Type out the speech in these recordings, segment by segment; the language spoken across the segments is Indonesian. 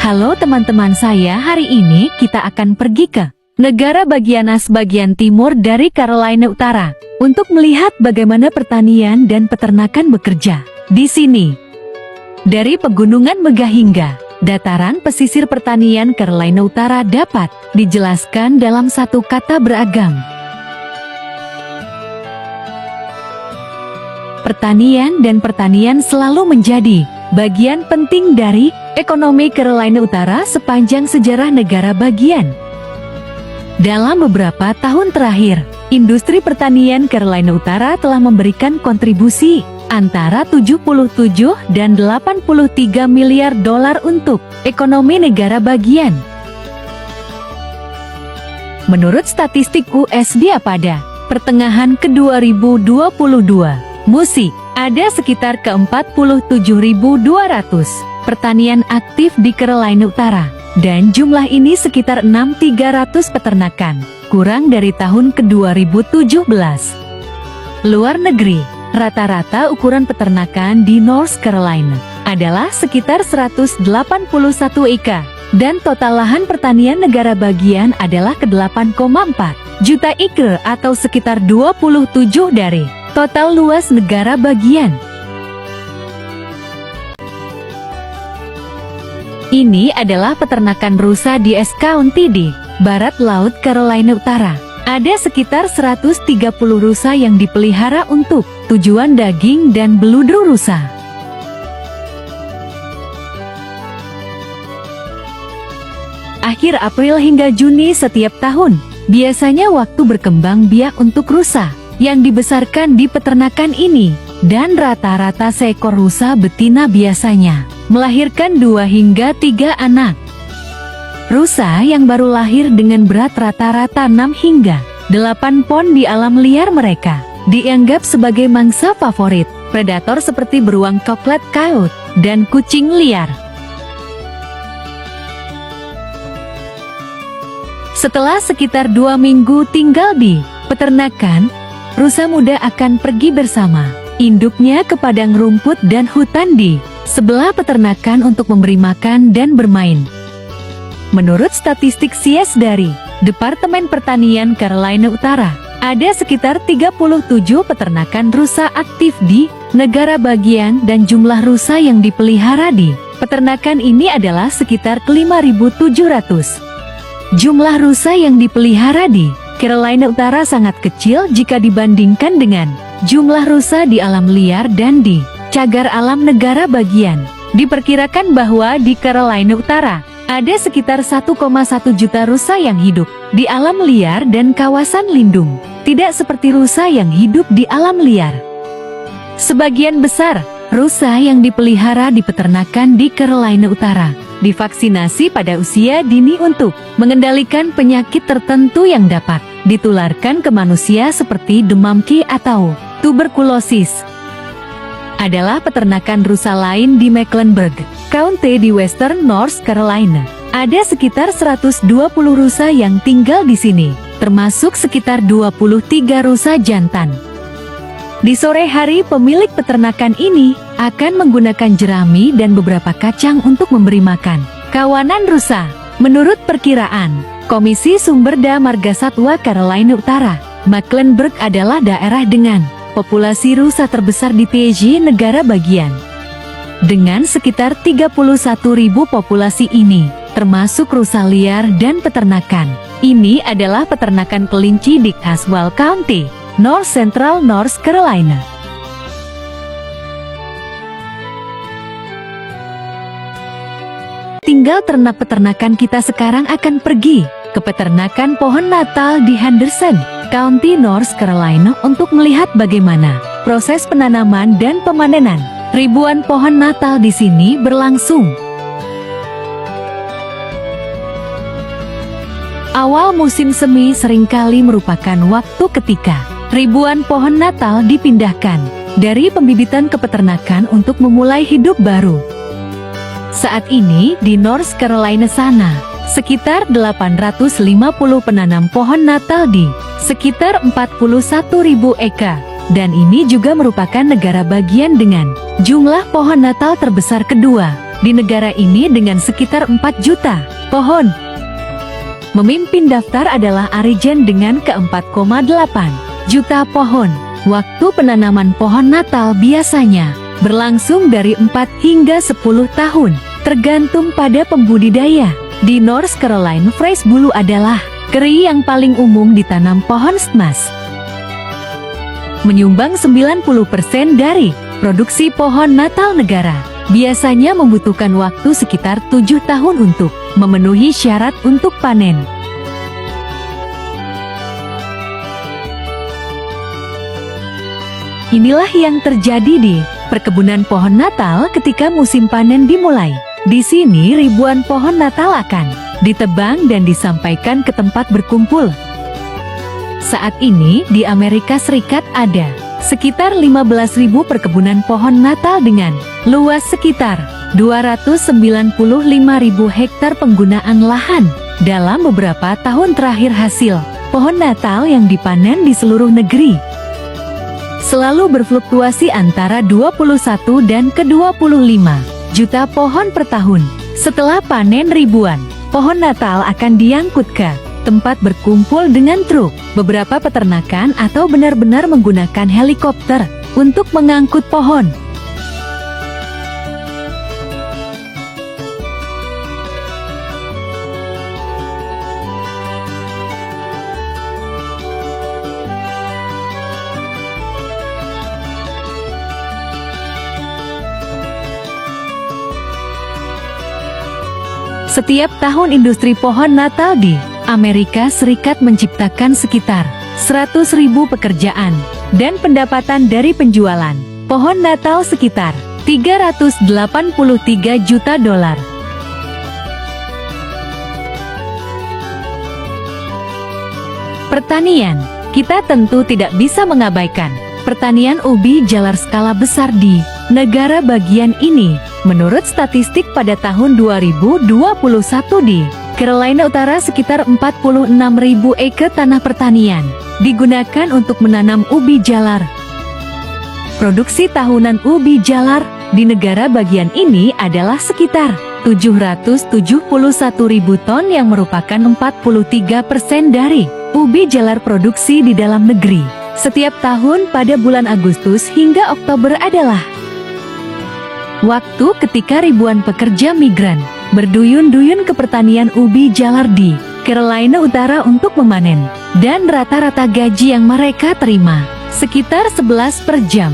Halo teman-teman saya, hari ini kita akan pergi ke negara bagian bagian timur dari Carolina Utara untuk melihat bagaimana pertanian dan peternakan bekerja di sini. Dari pegunungan megah hingga dataran pesisir, pertanian Carolina Utara dapat dijelaskan dalam satu kata: beragam. Pertanian dan pertanian selalu menjadi bagian penting dari ekonomi Carolina Utara sepanjang sejarah negara bagian. Dalam beberapa tahun terakhir, industri pertanian Carolina Utara telah memberikan kontribusi antara 77 dan 83 miliar dolar untuk ekonomi negara bagian. Menurut statistik USDA pada pertengahan ke 2022, musik ada sekitar ke 47.200 pertanian aktif di Carolina Utara, dan jumlah ini sekitar 6.300 peternakan, kurang dari tahun ke 2017. Luar negeri, rata-rata ukuran peternakan di North Carolina adalah sekitar 181 eka, dan total lahan pertanian negara bagian adalah ke 8,4 juta acre atau sekitar 27 dari total luas negara bagian. Ini adalah peternakan rusa di Essex County di barat laut Carolina Utara. Ada sekitar 130 rusa yang dipelihara untuk tujuan daging dan beludru rusa. Akhir April hingga Juni setiap tahun, biasanya waktu berkembang biak untuk rusa yang dibesarkan di peternakan ini, dan rata-rata seekor rusa betina biasanya melahirkan 2 hingga 3 anak. Rusa yang baru lahir dengan berat rata-rata 6 hingga 8 pon di alam liar, mereka dianggap sebagai mangsa favorit predator seperti beruang coklat kaut dan kucing liar. Setelah sekitar 2 minggu tinggal di peternakan, rusa muda akan pergi bersama induknya ke padang rumput dan hutan di sebelah peternakan untuk memberi makan dan bermain. Menurut statistik CIES dari Departemen Pertanian Carolina Utara, ada sekitar 37 peternakan rusa aktif di negara bagian, dan jumlah rusa yang dipelihara di peternakan ini adalah sekitar 5.700. Jumlah rusa yang dipelihara di Carolina Utara sangat kecil jika dibandingkan dengan jumlah rusa di alam liar dan di cagar alam negara bagian. Diperkirakan bahwa di Carolina Utara ada sekitar 1,1 juta rusa yang hidup di alam liar dan kawasan lindung, tidak seperti rusa yang hidup di alam liar. Sebagian besar rusa yang dipelihara di peternakan di Carolina Utara divaksinasi pada usia dini untuk mengendalikan penyakit tertentu yang dapat ditularkan ke manusia seperti demam Q atau tuberkulosis. Adalah peternakan rusa lain di Mecklenburg County di Western North Carolina. Ada sekitar 120 rusa yang tinggal di sini, termasuk sekitar 23 rusa jantan. Di sore hari, pemilik peternakan ini akan menggunakan jerami dan beberapa kacang untuk memberi makan kawanan rusa. Menurut perkiraan Komisi Sumber Daya Margasatwa Carolina Utara, Mecklenburg adalah daerah dengan populasi rusa terbesar di PJ negara bagian. Dengan sekitar 31.000 populasi ini, termasuk rusa liar dan peternakan. Ini adalah peternakan kelinci di Caswell County, North Central North Carolina. Tinggal ternak peternakan, kita sekarang akan pergi ke peternakan pohon Natal di Henderson County, North Carolina untuk melihat bagaimana proses penanaman dan pemanenan ribuan pohon Natal di sini berlangsung. Awal musim semi seringkali merupakan waktu ketika ribuan pohon Natal dipindahkan dari pembibitan ke peternakan untuk memulai hidup baru. Saat ini di North Carolina sana, sekitar 850 penanam pohon Natal di sekitar 41.000 eka, dan ini juga merupakan negara bagian dengan jumlah pohon Natal terbesar kedua di negara ini dengan sekitar 4 juta pohon. Memimpin daftar adalah Arizona dengan ke-4,8 juta pohon. Waktu penanaman pohon Natal biasanya berlangsung dari 4 hingga 10 tahun, tergantung pada pembudidaya. Di North Carolina, Fresh bulu adalah keri yang paling umum ditanam pohon stmas. Menyumbang 90% dari produksi pohon Natal negara. Biasanya membutuhkan waktu sekitar 7 tahun untuk memenuhi syarat untuk panen. Inilah yang terjadi di perkebunan pohon Natal ketika musim panen dimulai. Di sini ribuan pohon Natal akan ditebang dan disampaikan ke tempat berkumpul. Saat ini di Amerika Serikat ada sekitar 15.000 perkebunan pohon Natal dengan luas sekitar 295.000 hektar penggunaan lahan. Dalam beberapa tahun terakhir hasil pohon Natal yang dipanen di seluruh negeri selalu berfluktuasi antara 21 dan ke-25 juta pohon per tahun. Setelah panen ribuan pohon Natal akan diangkut ke tempat berkumpul dengan truk. Beberapa peternakan atau benar-benar menggunakan helikopter untuk mengangkut pohon. Setiap tahun industri pohon Natal di Amerika Serikat menciptakan sekitar 100.000 pekerjaan dan pendapatan dari penjualan pohon Natal sekitar 383 juta dolar. Pertanian, kita tentu tidak bisa mengabaikan pertanian ubi jalar skala besar di negara bagian ini. Menurut statistik pada tahun 2021 di Carolina Utara sekitar 46.000 acre tanah pertanian digunakan untuk menanam ubi jalar. Produksi tahunan ubi jalar di negara bagian ini adalah sekitar 771.000 ton yang merupakan 43% dari ubi jalar produksi di dalam negeri. Setiap tahun pada bulan Agustus hingga Oktober adalah waktu ketika ribuan pekerja migran berduyun-duyun ke pertanian ubi jalar di Carolina Utara untuk memanen, dan rata-rata gaji yang mereka terima sekitar 11 per jam.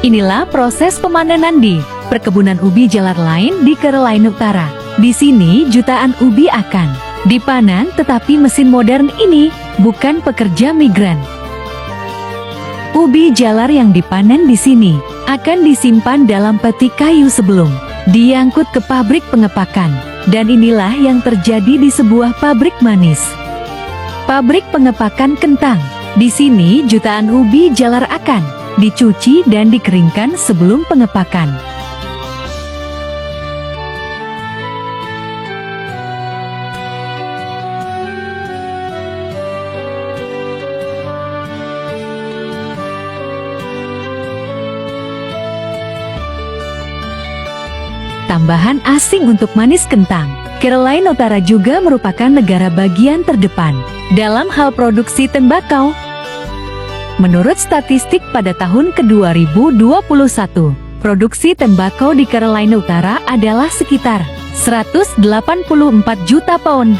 Inilah proses pemanenan di perkebunan ubi jalar lain di Carolina Utara. Di sini jutaan ubi akan dipanen, tetapi mesin modern ini bukan pekerja migran. Ubi jalar yang dipanen di sini akan disimpan dalam peti kayu sebelum diangkut ke pabrik pengepakan. Dan inilah yang terjadi di sebuah pabrik manis. Pabrik pengepakan kentang. Di sini jutaan ubi jalar akan dicuci dan dikeringkan sebelum pengepakan. Tambahan asing untuk manis kentang. Carolina Utara juga merupakan negara bagian terdepan dalam hal produksi tembakau. Menurut statistik pada tahun ke-2021, produksi tembakau di Carolina Utara adalah sekitar 184 juta pound.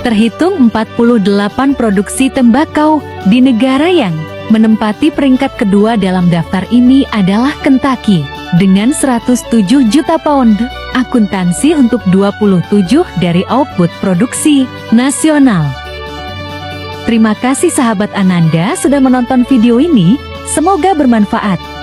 Terhitung 48 produksi tembakau di negara yang menempati peringkat kedua dalam daftar ini adalah Kentucky dengan 107 juta pound, akuntansi untuk 27 dari output produksi nasional. Terima kasih sahabat Ananda sudah menonton video ini, semoga bermanfaat.